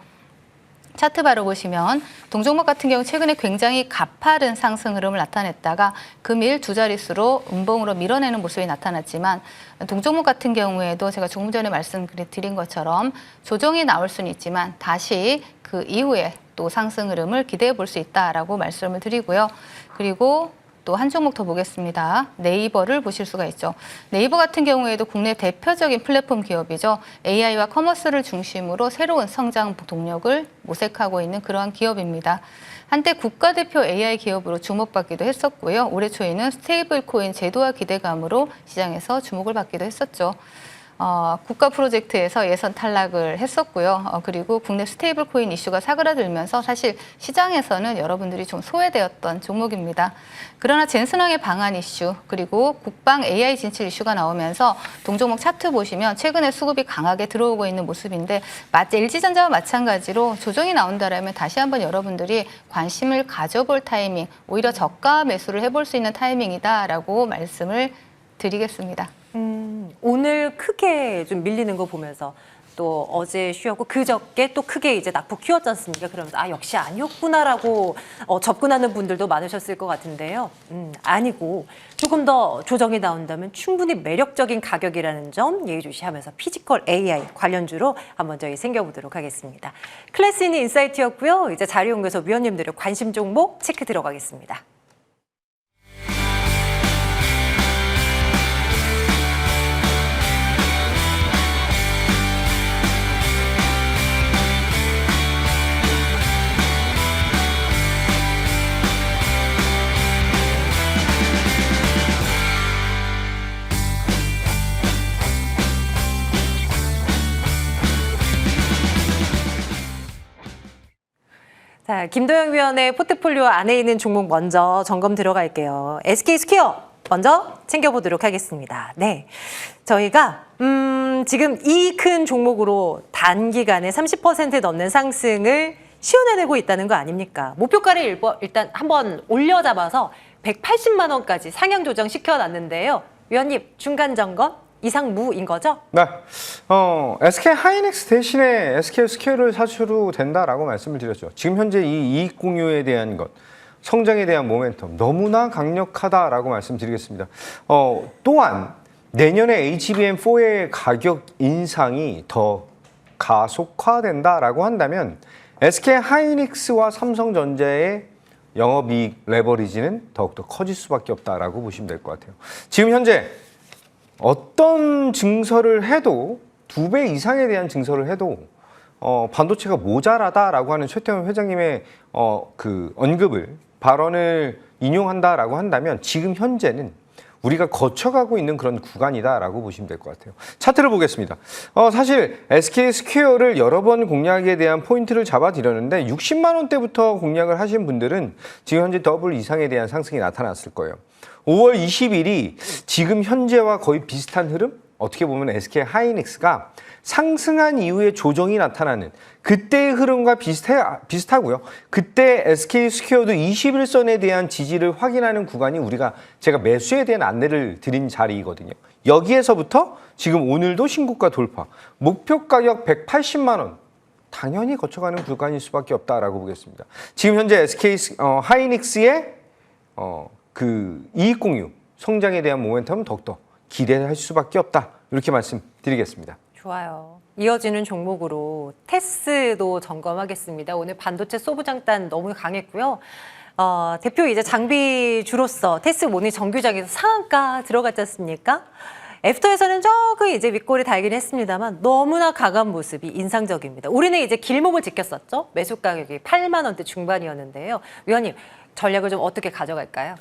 S3: 차트 바로 보시면 동종목 같은 경우 최근에 굉장히 가파른 상승 흐름을 나타냈다가 금일 두 자릿수로 음봉으로 밀어내는 모습이 나타났지만 동종목 같은 경우에도 제가 조금 전에 말씀드린 것처럼 조정이 나올 수는 있지만 다시 그 이후에 또 상승 흐름을 기대해 볼 수 있다라고 말씀을 드리고요. 그리고 또 한 종목 더 보겠습니다. 네이버를 보실 수가 있죠. 네이버 같은 경우에도 국내 대표적인 플랫폼 기업이죠. AI와 커머스를 중심으로 새로운 성장 동력을 모색하고 있는 그러한 기업입니다. 한때 국가대표 AI 기업으로 주목받기도 했었고요. 올해 초에는 스테이블 코인 제도화 기대감으로 시장에서 주목을 받기도 했었죠. 국가 프로젝트에서 예선 탈락을 했었고요. 그리고 국내 스테이블 코인 이슈가 사그라들면서 사실 시장에서는 여러분들이 좀 소외되었던 종목입니다. 그러나 젠슨왕의 방한 이슈 그리고 국방 AI 진출 이슈가 나오면서 동종목 차트 보시면 최근에 수급이 강하게 들어오고 있는 모습인데 LG전자와 마찬가지로 조정이 나온다라면 다시 한번 여러분들이 관심을 가져볼 타이밍, 오히려 저가 매수를 해볼 수 있는 타이밍이다라고 말씀을 드리겠습니다.
S1: 오늘 크게 좀 밀리는 거 보면서 또 어제 쉬었고 그저께 또 크게 이제 낙폭 키웠지 않습니까? 그러면서 역시 아니었구나라고 접근하는 분들도 많으셨을 것 같은데요. 아니고 조금 더 조정이 나온다면 충분히 매력적인 가격이라는 점 예의주시하면서 피지컬 AI 관련주로 한번 저희 챙겨보도록 하겠습니다. 클래스인 인사이트였고요. 이제 자리연구소 위원님들의 관심 종목 체크 들어가겠습니다. 자, 김도영 위원의 포트폴리오 안에 있는 종목 먼저 점검 들어갈게요. SK스퀘어 먼저 챙겨보도록 하겠습니다. 네, 저희가 지금 이 큰 종목으로 단기간에 30% 넘는 상승을 시원해내고 있다는 거 아닙니까? 목표가를 일단 한번 올려잡아서 180만 원까지 상향 조정 시켜놨는데요. 위원님, 중간 점검 이상무인 거죠?
S2: 네, SK 하이닉스 대신에 SK 스퀘어를 사셔도 된다라고 말씀을 드렸죠. 지금 현재 이 이익 공유에 대한 것, 성장에 대한 모멘텀 너무나 강력하다라고 말씀드리겠습니다. 또한 내년에 HBM4의 가격 인상이 더 가속화된다라고 한다면 SK 하이닉스와 삼성전자의 영업이익 레버리지는 더욱더 커질 수밖에 없다라고 보시면 될 것 같아요. 지금 현재 어떤 증설을 해도 2배 이상에 대한 증설을 해도 반도체가 모자라다라고 하는 최태원 회장님의 그 언급을 발언을 인용한다라고 한다면 지금 현재는 우리가 거쳐가고 있는 그런 구간이다라고 보시면 될 것 같아요. 차트를 보겠습니다. 사실 SK 스퀘어를 여러 번 공략에 대한 포인트를 잡아드렸는데 60만 원대부터 공략을 하신 분들은 지금 현재 더블 이상에 대한 상승이 나타났을 거예요. 5월 20일이 지금 현재와 거의 비슷한 흐름? 어떻게 보면 SK 하이닉스가 상승한 이후에 조정이 나타나는 그때의 흐름과 비슷하고요. 그때 SK 스퀘어도 21선에 대한 지지를 확인하는 구간이 제가 매수에 대한 안내를 드린 자리이거든요. 여기에서부터 지금 오늘도 신고가 돌파, 목표 가격 180만 원. 당연히 거쳐가는 구간일 수밖에 없다라고 보겠습니다. 지금 현재 SK 하이닉스의 그 이익 공유, 성장에 대한 모멘텀은 더욱더 기대할 수밖에 없다. 이렇게 말씀드리겠습니다.
S1: 좋아요. 이어지는 종목으로 테스도 점검하겠습니다. 오늘 반도체 소부장단 너무 강했고요. 대표 이제 장비주로서 테스 오늘 정규장에서 상한가 들어갔지 않습니까? 애프터에서는 조금 이제 윗골이 달긴 했습니다만 너무나 강한 모습이 인상적입니다. 우리는 이제 길목을 지켰었죠. 매수 가격이 8만 원대 중반이었는데요. 위원님, 전략을 좀 어떻게 가져갈까요?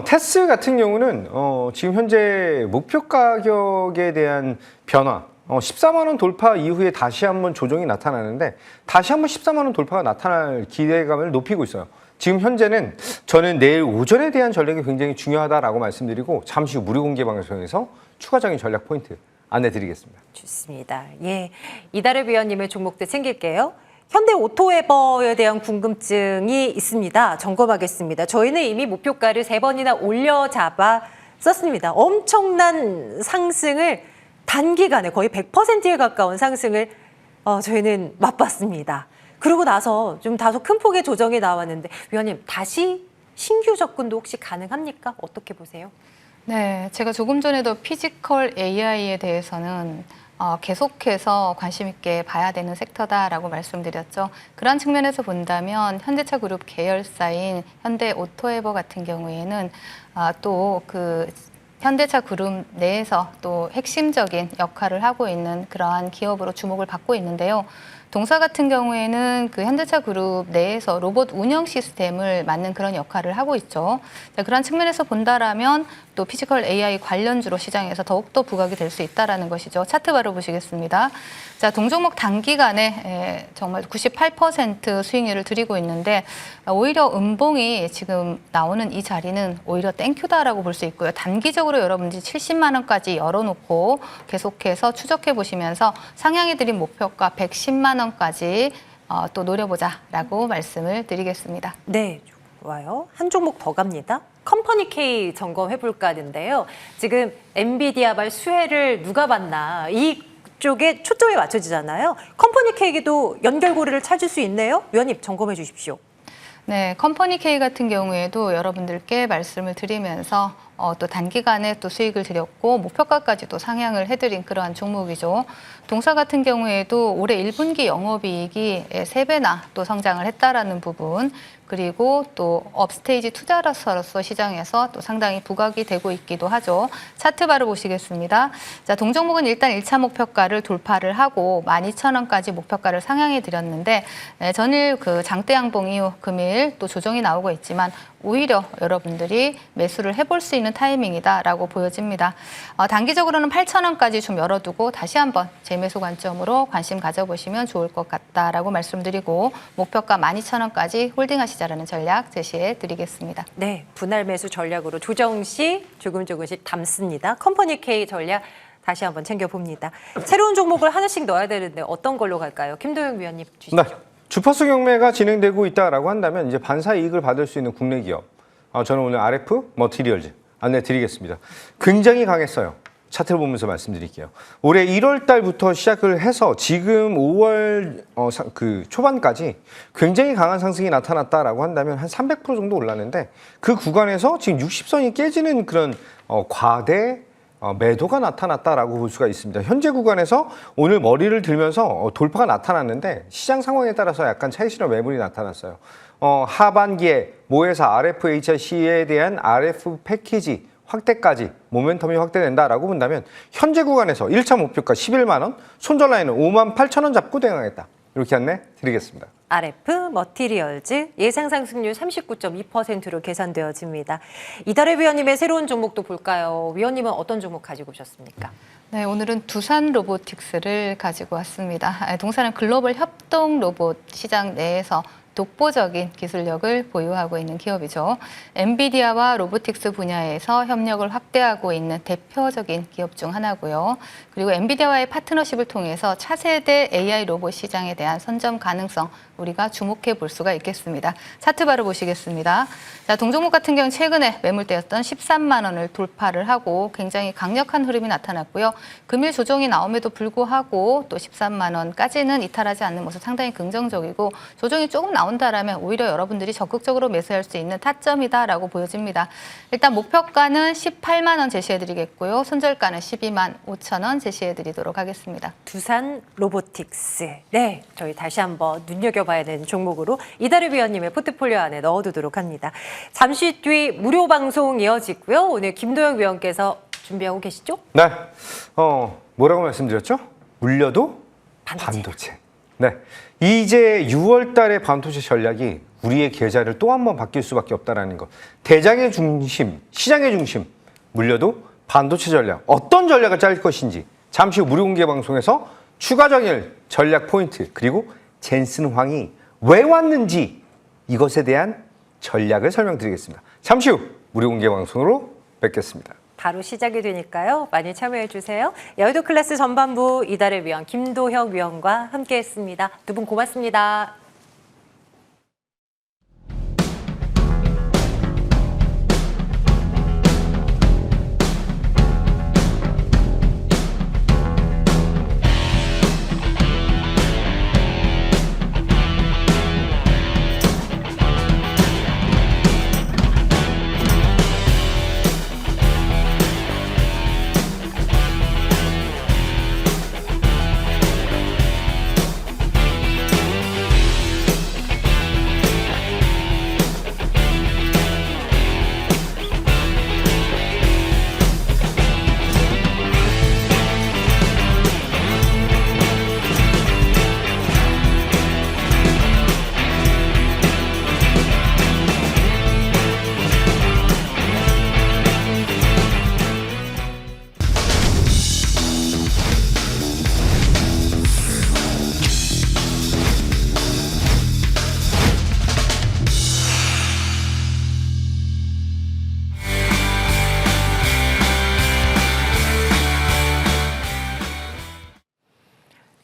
S2: 테스 같은 경우는 지금 현재 목표 가격에 대한 변화, 14만 원 돌파 이후에 다시 한번 조정이 나타나는데 다시 한번 14만 원 돌파가 나타날 기대감을 높이고 있어요. 지금 현재는 저는 내일 오전에 대한 전략이 굉장히 중요하다라고 말씀드리고 잠시 후 무료 공개 방송에서 추가적인 전략 포인트 안내드리겠습니다.
S1: 좋습니다. 예, 이다르 위원님의 종목들 챙길게요. 현대 오토에버에 대한 궁금증이 있습니다. 점검하겠습니다. 저희는 이미 목표가를 3번이나 올려잡았었습니다. 엄청난 상승을 단기간에 거의 100%에 가까운 상승을 저희는 맛봤습니다. 그러고 나서 좀 다소 큰 폭의 조정이 나왔는데 위원님 다시 신규 접근도 혹시 가능합니까? 어떻게 보세요?
S3: 네, 제가 조금 전에도 피지컬 AI에 대해서는 계속해서 관심 있게 봐야 되는 섹터다라고 말씀드렸죠. 그런 측면에서 본다면 현대차 그룹 계열사인 현대 오토에버 같은 경우에는 또 그 현대차 그룹 내에서 또 핵심적인 역할을 하고 있는 그러한 기업으로 주목을 받고 있는데요. 동사 같은 경우에는 그 현대차 그룹 내에서 로봇 운영 시스템을 맡는 그런 역할을 하고 있죠. 자, 그런 측면에서 본다라면 또 피지컬 AI 관련주로 시장에서 더욱더 부각이 될 수 있다라는 것이죠. 차트 바로 보시겠습니다. 자, 동종목 단기간에 정말 98% 수익률을 드리고 있는데 오히려 음봉이 지금 나오는 이 자리는 오히려 땡큐다라고 볼 수 있고요. 단기적으로 여러분들이 70만 원까지 열어놓고 계속해서 추적해 보시면서 상향해 드린 목표가 110만 원까지 또 노려보자라고 말씀을 드리겠습니다.
S1: 네, 좋아요. 한 종목 더 갑니다. 컴퍼니 K 점검해볼까 하는데요. 지금 엔비디아발 수혜를 누가 받나 이쪽에 초점이 맞춰지잖아요. 컴퍼니 K에게도 연결고리를 찾을 수 있네요. 위원님 점검해 주십시오.
S3: 네, 컴퍼니 K 같은 경우에도 여러분들께 말씀을 드리면서 또 단기간에 또 수익을 드렸고 목표가까지 또 상향을 해드린 그러한 종목이죠. 동사 같은 경우에도 올해 1분기 영업이익이 3배나 또 성장을 했다라는 부분, 그리고 또 업스테이지 투자로서 시장에서 또 상당히 부각이 되고 있기도 하죠. 차트 바로 보시겠습니다. 자, 동종목은 일단 1차 목표가를 돌파를 하고 12,000원까지 목표가를 상향해 드렸는데 전일 그 장대 양봉 이후 금일 또 조정이 나오고 있지만 오히려 여러분들이 매수를 해볼 수 있는 타이밍이다라고 보여집니다. 단기적으로는 8,000원까지 좀 열어두고 다시 한번 재매수 관점으로 관심 가져보시면 좋을 것 같다라고 말씀드리고 목표가 12,000원까지 홀딩하시자라는 전략 제시해 드리겠습니다.
S1: 네, 분할 매수 전략으로 조정 시 조금씩 담습니다. 컴퍼니 K 전략 다시 한번 챙겨봅니다. 새로운 종목을 하나씩 넣어야 되는데 어떤 걸로 갈까요? 김도영 위원님 주시죠.
S2: 네. 주파수 경매가 진행되고 있다라고 한다면 이제 반사 이익을 받을 수 있는 국내 기업. 저는 오늘 RF 머티리얼즈 안내 드리겠습니다. 굉장히 강했어요. 차트를 보면서 말씀드릴게요. 올해 1월 달부터 시작을 해서 지금 5월 그 초반까지 굉장히 강한 상승이 나타났다라고 한다면 한 300% 정도 올랐는데 그 구간에서 지금 60선이 깨지는 그런 과대 매도가 나타났다라고 볼 수가 있습니다. 현재 구간에서 오늘 머리를 들면서 돌파가 나타났는데 시장 상황에 따라서 약간 차익실현 매물이 나타났어요. 하반기에 모회사 RFHC에 대한 RF 패키지 확대까지 모멘텀이 확대된다라고 본다면 현재 구간에서 1차 목표가 11만 원, 손절 라인은 5만 8천 원 잡고 대응하겠다. 이렇게 안내 드리겠습니다.
S1: RF 머티리얼즈 예상 상승률 39.2%로 계산되어집니다. 이달의 위원님의 새로운 종목도 볼까요? 위원님은 어떤 종목 가지고 오셨습니까?
S3: 네, 오늘은 두산 로보틱스를 가지고 왔습니다. 동사는 글로벌 협동 로봇 시장 내에서 독보적인 기술력을 보유하고 있는 기업이죠. 엔비디아와 로보틱스 분야에서 협력을 확대하고 있는 대표적인 기업 중 하나고요. 그리고 엔비디아와의 파트너십을 통해서 차세대 AI 로봇 시장에 대한 선점 가능성 우리가 주목해 볼 수가 있겠습니다. 차트 바로 보시겠습니다. 자, 동종목 같은 경우 최근에 매물대였던 13만 원을 돌파를 하고 굉장히 강력한 흐름이 나타났고요. 금일 조정이 나옴에도 불구하고 또 13만 원까지는 이탈하지 않는 모습 상당히 긍정적이고 조정이 조금 나온다라면 오히려 여러분들이 적극적으로 매수할 수 있는 타점이다라고 보여집니다. 일단 목표가는 18만 원 제시해드리겠고요. 손절가는 12만 5천 원 제시해드리도록 하겠습니다.
S1: 두산 로보틱스. 네, 저희 다시 한번 눈여겨봐야 되는 종목으로 이달의 위원님의 포트폴리오 안에 넣어두도록 합니다. 잠시 뒤 무료 방송 이어지고요. 오늘 김도영 위원께서 준비하고 계시죠?
S2: 네. 뭐라고 말씀드렸죠? 물려도 반도체. 네. 이제 6월 달에 반도체 전략이 우리의 계좌를 또 한 번 바뀔 수밖에 없다라는 것. 대장의 중심, 시장의 중심, 물려도 반도체 전략. 어떤 전략을 짤 것인지 잠시 후 무료 공개 방송에서 추가적인 전략 포인트 그리고 젠슨 황이 왜 왔는지 이것에 대한 전략을 설명드리겠습니다. 잠시 후 무료 공개 방송으로 뵙겠습니다.
S1: 바로 시작이 되니까요. 많이 참여해 주세요. 여의도 클래스 전반부 이달의 위원 김도형 위원과 함께했습니다. 두 분 고맙습니다.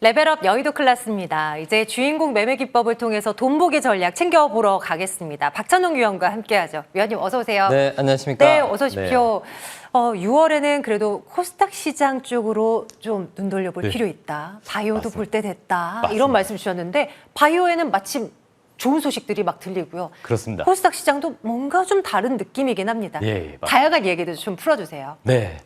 S1: 레벨업 여의도 클래스입니다. 이제 주인공 매매 기법을 통해서 돈 보기 전략 챙겨보러 가겠습니다. 박찬웅 위원과 함께하죠. 위원님 어서 오세요.
S4: 네, 안녕하십니까.
S1: 네, 어서 오십시오. 6월에는 그래도 코스닥 시장 쪽으로 좀 눈 돌려볼
S4: 네.
S1: 필요 있다. 바이오도
S4: 맞습니다.
S1: 볼 때 됐다.
S4: 맞습니다.
S1: 이런 말씀 주셨는데 바이오에는 마침 좋은 소식들이 막 들리고요.
S4: 그렇습니다.
S1: 코스닥 시장도 뭔가 좀 다른 느낌이긴 합니다.
S4: 예, 맞습니다.
S1: 다양한 얘기들 좀 풀어주세요.
S4: 네.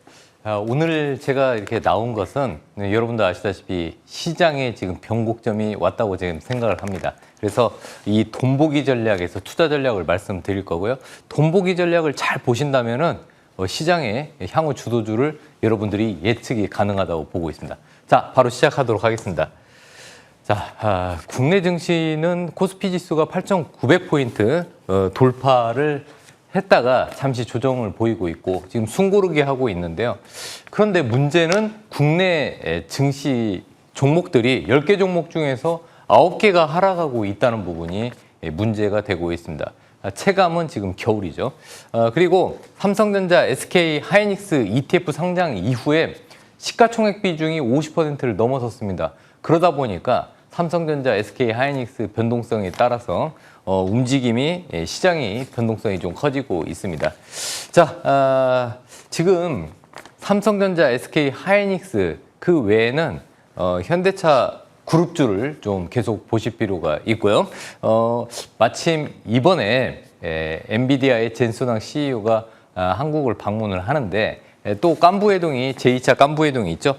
S4: 오늘 제가 이렇게 나온 것은 여러분도 아시다시피 시장에 지금 변곡점이 왔다고 지금 생각을 합니다. 그래서 이 돈보기 전략에서 투자 전략을 말씀드릴 거고요. 돈보기 전략을 잘 보신다면은 시장의 향후 주도주를 여러분들이 예측이 가능하다고 보고 있습니다. 자, 바로 시작하도록 하겠습니다. 자, 국내 증시는 코스피 지수가 8,900포인트 돌파를 했다가 잠시 조정을 보이고 있고 지금 숨고르기 하고 있는데요. 그런데 문제는 국내 증시 종목들이 10개 종목 중에서 9개가 하락하고 있다는 부분이 문제가 되고 있습니다. 체감은 지금 겨울이죠. 그리고 삼성전자, SK 하이닉스 ETF 상장 이후에 시가총액 비중이 50%를 넘어섰습니다. 그러다 보니까 삼성전자, SK 하이닉스 변동성에 따라서 움직임이 시장이 변동성이 좀 커지고 있습니다. 자, 지금 삼성전자, SK 하이닉스 그 외에는 현대차 그룹주를 좀 계속 보실 필요가 있고요. 마침 이번에 엔비디아의 젠소낭 CEO가 한국을 방문을 하는데 또 깐부회동이 제2차 깐부회동이 있죠.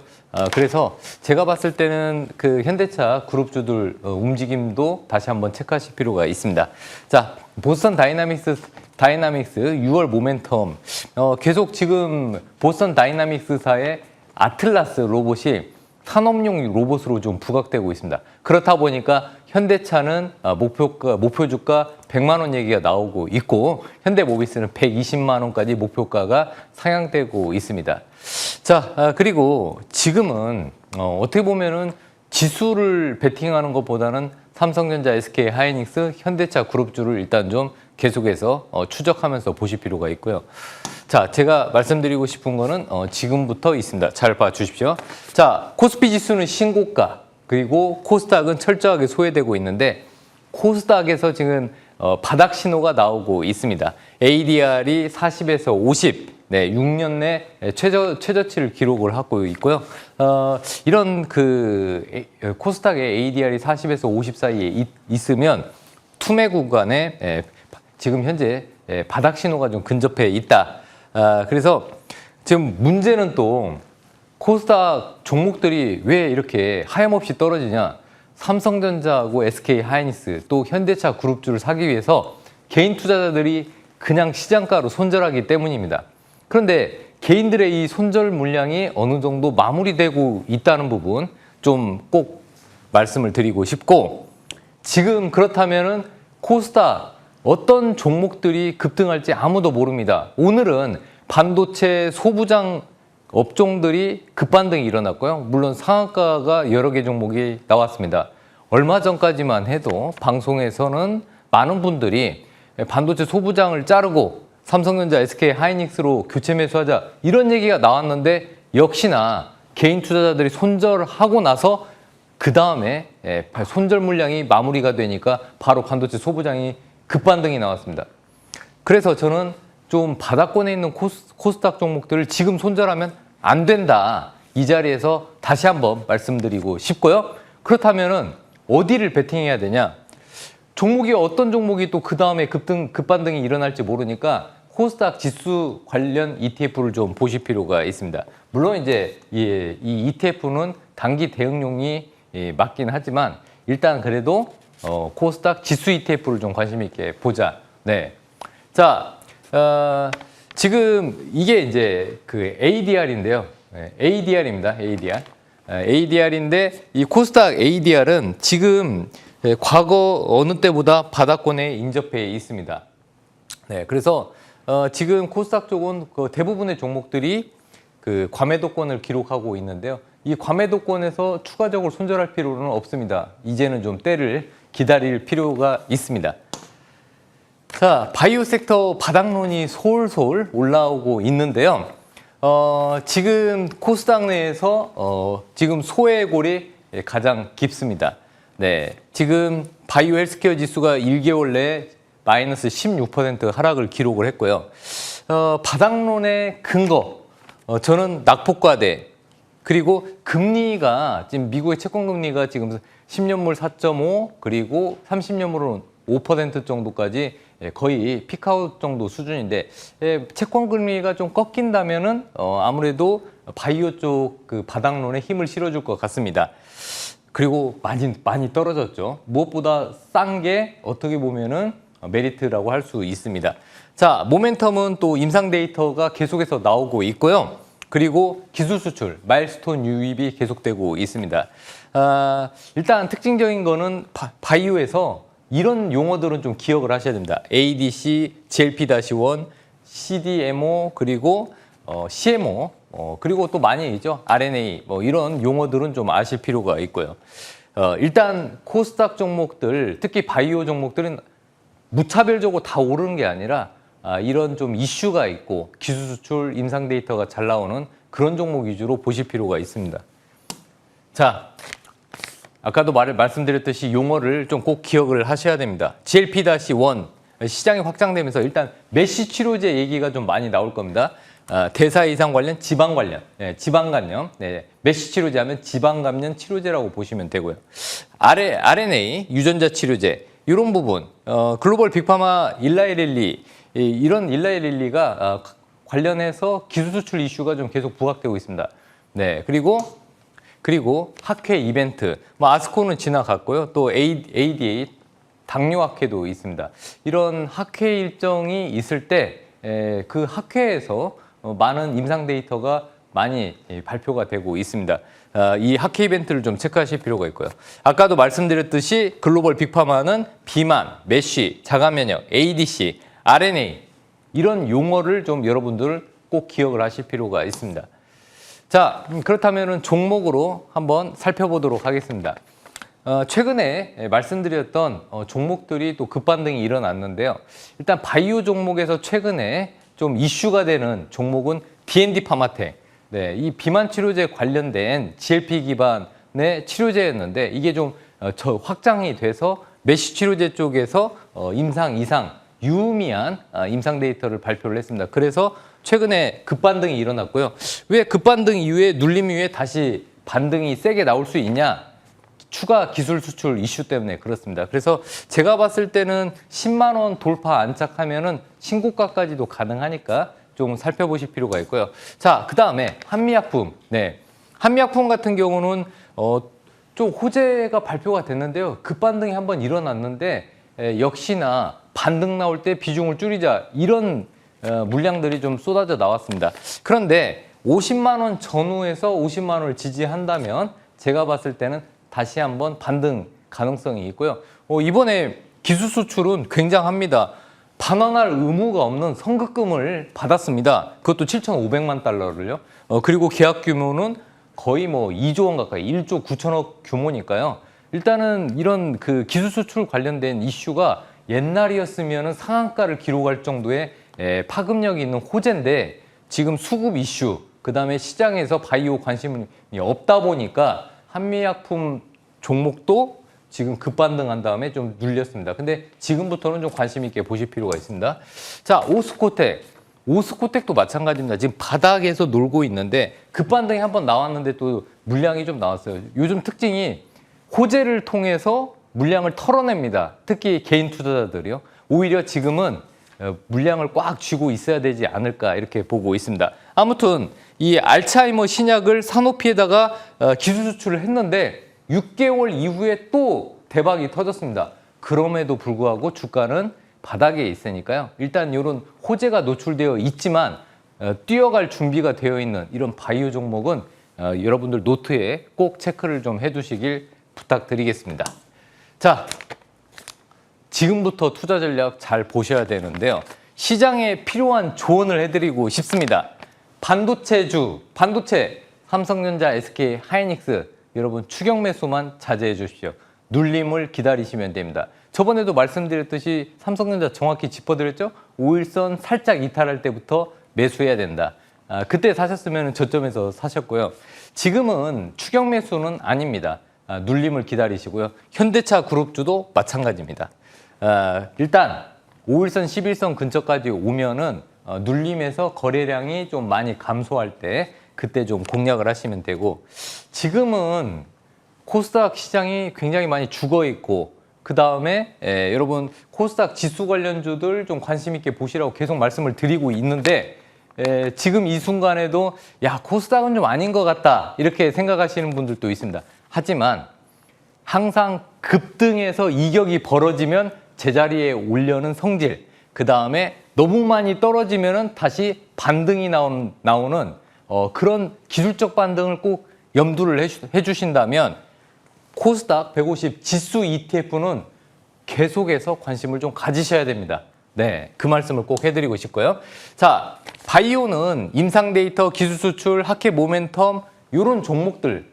S4: 그래서 제가 봤을 때는 그 현대차 그룹주들 움직임도 다시 한번 체크하실 필요가 있습니다. 자, 보스턴 다이나믹스 6월 모멘텀 계속 지금 보스턴 다이나믹스사의 아틀라스 로봇이 산업용 로봇으로 좀 부각되고 있습니다. 그렇다 보니까 현대차는 목표주가 100만 원 얘기가 나오고 있고 현대모비스는 120만 원까지 목표가가 상향되고 있습니다. 자, 그리고 지금은 어떻게 보면은 지수를 베팅하는 것보다는 삼성전자, SK 하이닉스, 현대차 그룹주를 일단 좀 계속해서 추적하면서 보실 필요가 있고요. 자, 제가 말씀드리고 싶은 거는 지금부터 있습니다. 잘 봐주십시오. 자, 코스피 지수는 신고가, 그리고 코스닥은 철저하게 소외되고 있는데 코스닥에서 지금 바닥 신호가 나오고 있습니다. ADR이 40에서 50, 네, 6년 내 최저치를 기록을 하고 있고요. 이런 코스닥의 ADR이 40에서 50 사이에 있으면 투매 구간에 지금 현재 바닥 신호가 좀 근접해 있다. 그래서 지금 문제는 또 코스닥 종목들이 왜 이렇게 하염없이 떨어지냐. 삼성전자하고 SK 하이닉스 또 현대차 그룹주를 사기 위해서 개인 투자자들이 그냥 시장가로 손절하기 때문입니다. 그런데 개인들의 이 손절 물량이 어느 정도 마무리되고 있다는 부분 좀 꼭 말씀을 드리고 싶고, 지금 그렇다면은 코스닥 어떤 종목들이 급등할지 아무도 모릅니다. 오늘은 반도체 소부장 업종들이 급반등이 일어났고요. 물론 상한가가 여러 개 종목이 나왔습니다. 얼마 전까지만 해도 방송에서는 많은 분들이 반도체 소부장을 자르고 삼성전자, SK 하이닉스로 교체 매수하자 이런 얘기가 나왔는데 역시나 개인 투자자들이 손절하고 나서 그 다음에 손절 물량이 마무리가 되니까 바로 반도체 소부장이 급반등이 나왔습니다. 그래서 저는 좀 바닥권에 있는 코스닥 종목들을 지금 손절하면 안 된다. 이 자리에서 다시 한번 말씀드리고 싶고요. 그렇다면은 어디를 베팅해야 되냐? 종목이 어떤 종목이 또 그 다음에 급반등이 일어날지 모르니까 코스닥 지수 관련 ETF를 좀 보실 필요가 있습니다. 물론 이제 이 ETF는 단기 대응용이 맞긴 하지만 일단 그래도 코스닥 지수 ETF를 좀 관심 있게 보자. 네. 자, 지금 이게 이제 그 ADR인데요. 네, ADR입니다. ADR. ADR인데 이 코스닥 ADR은 지금 과거 어느 때보다 바닥권에 인접해 있습니다. 네, 그래서 지금 코스닥 쪽은 그 대부분의 종목들이 그 과매도권을 기록하고 있는데요. 이 과매도권에서 추가적으로 손절할 필요는 없습니다. 이제는 좀 때를 기다릴 필요가 있습니다. 자, 바이오 섹터 바닥론이 솔솔 올라오고 있는데요. 지금 코스닥 내에서 지금 소외골이 가장 깊습니다. 네, 지금 바이오 헬스케어 지수가 1개월 내에 마이너스 16% 하락을 기록을 했고요. 바닥론의 근거, 저는 낙폭과대, 그리고 금리가 지금 미국의 채권 금리가 지금 10년물 4.5 그리고 30년물은 5% 정도까지 거의 피크아웃 정도 수준인데 채권 금리가 좀 꺾인다면은 아무래도 바이오 쪽 그 바닥론에 힘을 실어줄 것 같습니다. 그리고 많이 떨어졌죠. 무엇보다 싼 게 어떻게 보면은 메리트라고 할 수 있습니다. 자, 모멘텀은 또 임상 데이터가 계속해서 나오고 있고요. 그리고 기술 수출, 마일스톤 유입이 계속되고 있습니다. 일단 특징적인 거는 바이오에서 이런 용어들은 좀 기억을 하셔야 됩니다. ADC, GLP-1, CDMO, 그리고 CMO, 그리고 또 많이 있죠. RNA, 뭐 이런 용어들은 좀 아실 필요가 있고요. 일단 코스닥 종목들, 특히 바이오 종목들은 무차별적으로 다 오르는 게 아니라 이런 좀 이슈가 있고 기술 수출, 임상 데이터가 잘 나오는 그런 종목 위주로 보실 필요가 있습니다. 자, 아까도 말씀드렸듯이 용어를 좀 꼭 기억을 하셔야 됩니다. GLP-1 시장이 확장되면서 일단 메시 치료제 얘기가 좀 많이 나올 겁니다. 대사 이상 관련, 지방 관련, 지방 감염, 메시 치료제 하면 지방 감염 치료제라고 보시면 되고요. RNA 유전자 치료제 이런 부분, 글로벌 빅파마 일라이릴리 이런 일라이릴리가 관련해서 기술 수출 이슈가 좀 계속 부각되고 있습니다. 네, 그리고 학회 이벤트, 뭐 아스코는 지나갔고요. 또 ADA 당뇨학회도 있습니다. 이런 학회 일정이 있을 때 그 학회에서 많은 임상 데이터가 많이 발표가 되고 있습니다. 이 학회 이벤트를 좀 체크하실 필요가 있고요. 아까도 말씀드렸듯이 글로벌 빅파마는 비만, 메쉬, 자가면역, ADC, RNA 이런 용어를 좀 여러분들 꼭 기억을 하실 필요가 있습니다. 자, 그렇다면 종목으로 한번 살펴보도록 하겠습니다. 최근에 말씀드렸던 종목들이 또 급반등이 일어났는데요. 일단 바이오 종목에서 최근에 좀 이슈가 되는 종목은 D&D 파마텍. 네, 이 비만 치료제 관련된 GLP 기반의 치료제였는데 이게 좀 확장이 돼서 메시 치료제 쪽에서 임상 이상 유의미한 임상 데이터를 발표를 했습니다. 그래서 최근에 급반등이 일어났고요. 왜 급반등 이후에 눌림 이후에 다시 반등이 세게 나올 수 있냐? 추가 기술 수출 이슈 때문에 그렇습니다. 그래서 제가 봤을 때는 10만 원 돌파 안착하면은 신고가까지도 가능하니까 좀 살펴보실 필요가 있고요. 자, 그다음에 한미약품. 네. 한미약품 같은 경우는 좀 호재가 발표가 됐는데요. 급반등이 한번 일어났는데 역시나 반등 나올 때 비중을 줄이자 이런 물량들이 좀 쏟아져 나왔습니다. 그런데 50만 원 전후에서 50만 원을 지지한다면 제가 봤을 때는 다시 한번 반등 가능성이 있고요. 이번에 기술 수출은 굉장합니다. 반환할 의무가 없는 선급금을 받았습니다. 그것도 7,500만 달러를요. 그리고 계약 규모는 거의 뭐 2조 원 가까이 1조 9천억 규모니까요. 일단은 이런 그 기술 수출 관련된 이슈가 옛날이었으면 상한가를 기록할 정도의 파급력이 있는 호재인데 지금 수급 이슈, 그다음에 시장에서 바이오 관심이 없다 보니까 한미약품 종목도 지금 급반등한 다음에 좀 눌렸습니다. 근데 지금부터는 좀 관심 있게 보실 필요가 있습니다. 자, 오스코텍도 마찬가지입니다. 지금 바닥에서 놀고 있는데 급반등이 한번 나왔는데 또 물량이 좀 나왔어요. 요즘 특징이 호재를 통해서 물량을 털어냅니다. 특히 개인 투자자들이요. 오히려 지금은 물량을 꽉 쥐고 있어야 되지 않을까 이렇게 보고 있습니다. 아무튼 이 알츠하이머 신약을 사노피에다가 기술 수출을 했는데 6개월 이후에 또 대박이 터졌습니다. 그럼에도 불구하고 주가는 바닥에 있으니까요. 일단 이런 호재가 노출되어 있지만 뛰어갈 준비가 되어 있는 이런 바이오 종목은 여러분들 노트에 꼭 체크를 좀 해두시길 부탁드리겠습니다. 자, 지금부터 투자 전략 잘 보셔야 되는데요. 시장에 필요한 조언을 해드리고 싶습니다. 반도체, 삼성전자, SK 하이닉스 여러분 추격 매수만 자제해 주십시오. 눌림을 기다리시면 됩니다. 저번에도 말씀드렸듯이 삼성전자 정확히 짚어드렸죠? 5일선 살짝 이탈할 때부터 매수해야 된다. 그때 사셨으면 저점에서 사셨고요. 지금은 추격 매수는 아닙니다. 눌림을 기다리시고요. 현대차 그룹주도 마찬가지입니다. 일단 5일선, 11선 근처까지 오면은 눌림에서 거래량이 좀 많이 감소할 때 그때 좀 공략을 하시면 되고, 지금은 코스닥 시장이 굉장히 많이 죽어 있고, 그 다음에 여러분 코스닥 지수 관련주들 좀 관심 있게 보시라고 계속 말씀을 드리고 있는데, 지금 이 순간에도 야, 코스닥은 좀 아닌 것 같다 이렇게 생각하시는 분들도 있습니다. 하지만 항상 급등해서 이격이 벌어지면 제자리에 오려는 성질, 그 다음에 너무 많이 떨어지면은 다시 반등이 나오는 그런 기술적 반등을 꼭 염두를 해주신다면 코스닥 150 지수 ETF는 계속해서 관심을 좀 가지셔야 됩니다. 네, 그 말씀을 꼭 해드리고 싶고요. 자, 바이오는 임상 데이터, 기술 수출, 하계 모멘텀 이런 종목들,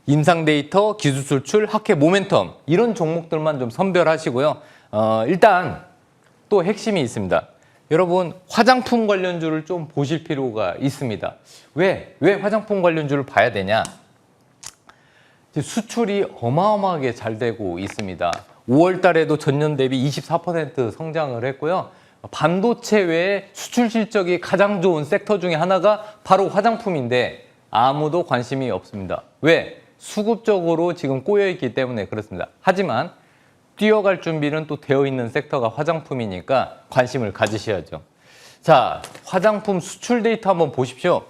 S4: 임상 데이터, 기술 수출, 하계 모멘텀 이런 종목들만 좀 선별하시고요. 일단 또 핵심이 있습니다. 여러분 화장품 관련주를 좀 보실 필요가 있습니다. 왜 화장품 관련주를 봐야 되냐? 수출이 어마어마하게 잘 되고 있습니다. 5월 달에도 전년 대비 24% 성장을 했고요. 반도체 외에 수출 실적이 가장 좋은 섹터 중에 하나가 바로 화장품인데 아무도 관심이 없습니다. 왜? 수급적으로 지금 꼬여있기 때문에 그렇습니다. 하지만 뛰어갈 준비는 또 되어 있는 섹터가 화장품이니까 관심을 가지셔야죠. 자, 화장품 수출 데이터 한번 보십시오.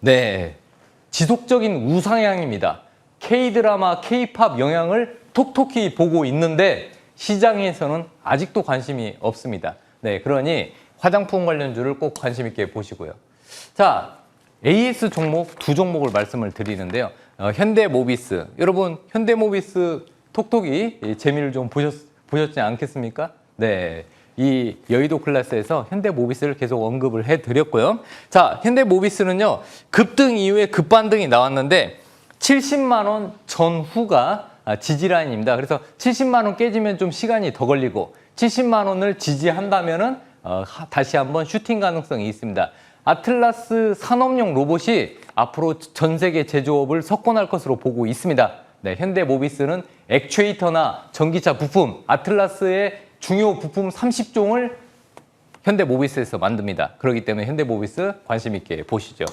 S4: 네, 지속적인 우상향입니다. K-드라마, K-팝 영향을 톡톡히 보고 있는데 시장에서는 아직도 관심이 없습니다. 네, 그러니 화장품 관련주를 꼭 관심 있게 보시고요. 자, AS 종목 두 종목을 말씀을 드리는데요. 현대모비스, 여러분 현대모비스 톡톡이 재미를 좀 보셨지 않겠습니까? 네, 이 여의도 클래스에서 현대모비스를 계속 언급을 해드렸고요. 자, 현대모비스는요, 급등 이후에 급반등이 나왔는데 70만 원 전후가 지지라인입니다. 그래서 70만 원 깨지면 좀 시간이 더 걸리고 70만 원을 지지한다면은 다시 한번 슈팅 가능성이 있습니다. 아틀라스 산업용 로봇이 앞으로 전 세계 제조업을 석권할 것으로 보고 있습니다. 네, 현대모비스는 액추에이터나 전기차 부품, 아틀라스의 중요 부품 30종을 현대모비스에서 만듭니다. 그렇기 때문에 현대모비스 관심 있게 보시죠.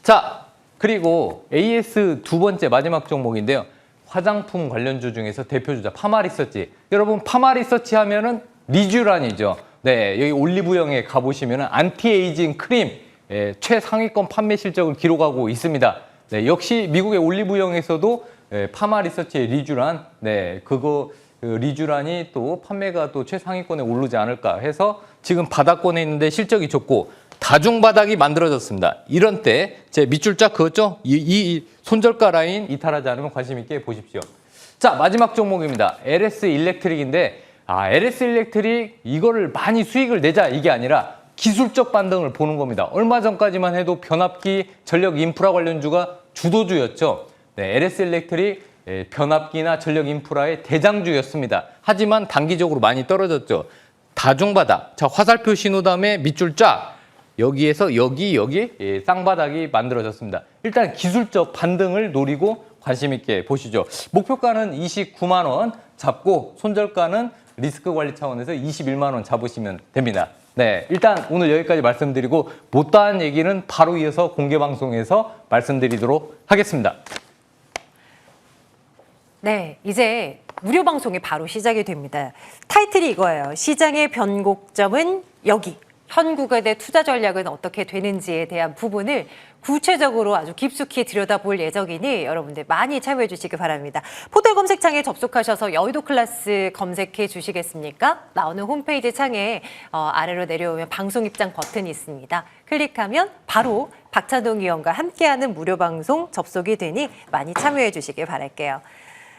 S4: 자, 그리고 AS 두 번째 마지막 종목인데요. 화장품 관련주 중에서 대표주자 파마리서치. 여러분 파마리서치 하면은 리쥬란이죠. 네, 여기 올리브영에 가보시면은 안티에이징 크림 최상위권 판매 실적을 기록하고 있습니다. 네, 역시 미국의 올리브영에서도 파마리서치의 리쥬란, 네, 리쥬란이 또 판매가 또 최상위권에 오르지 않을까 해서 지금 바닥권에 있는데 실적이 좋고 다중바닥이 만들어졌습니다. 이런 때 제 밑줄 쫙 그었죠? 이 손절가 라인 이탈하지 않으면 관심 있게 보십시오. 자, 마지막 종목입니다. LS 일렉트릭인데 LS 일렉트릭 이거를 많이 수익을 내자 이게 아니라 기술적 반등을 보는 겁니다. 얼마 전까지만 해도 변압기, 전력 인프라 관련주가 주도주였죠. 네, LS 일렉트릭 변압기나 전력 인프라의 대장주였습니다. 하지만 단기적으로 많이 떨어졌죠. 다중바닥. 자, 화살표 신호담에 밑줄 쫙. 여기에서 여기 쌍바닥이 만들어졌습니다. 일단 기술적 반등을 노리고 관심 있게 보시죠. 목표가는 29만 원 잡고 손절가는 리스크 관리 차원에서 21만 원 잡으시면 됩니다. 네, 일단 오늘 여기까지 말씀드리고 못다한 얘기는 바로 이어서 공개 방송에서 말씀드리도록 하겠습니다.
S1: 네, 이제 무료 방송이 바로 시작이 됩니다. 타이틀이 이거예요. 시장의 변곡점은 여기. 현구간의 투자 전략은 어떻게 되는지에 대한 부분을 구체적으로 아주 깊숙이 들여다볼 예정이니 여러분들 많이 참여해 주시기 바랍니다. 포털 검색창에 접속하셔서 여의도 클래스 검색해 주시겠습니까? 나오는 홈페이지 창에 아래로 내려오면 방송 입장 버튼이 있습니다. 클릭하면 바로 박찬동 위원과 함께하는 무료 방송 접속이 되니 많이 참여해 주시기 바랄게요.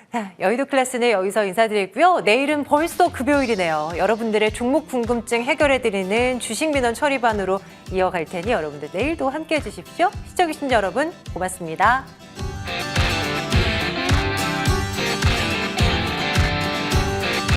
S1: 자, 여의도 클래스는 여기서 인사드리고요. 내일은 벌써 급여일이네요. 여러분들의 종목 궁금증 해결해드리는 주식민원 처리반으로 이어갈 테니 여러분들 내일도 함께해 주십시오. 시청해주신 여러분 고맙습니다.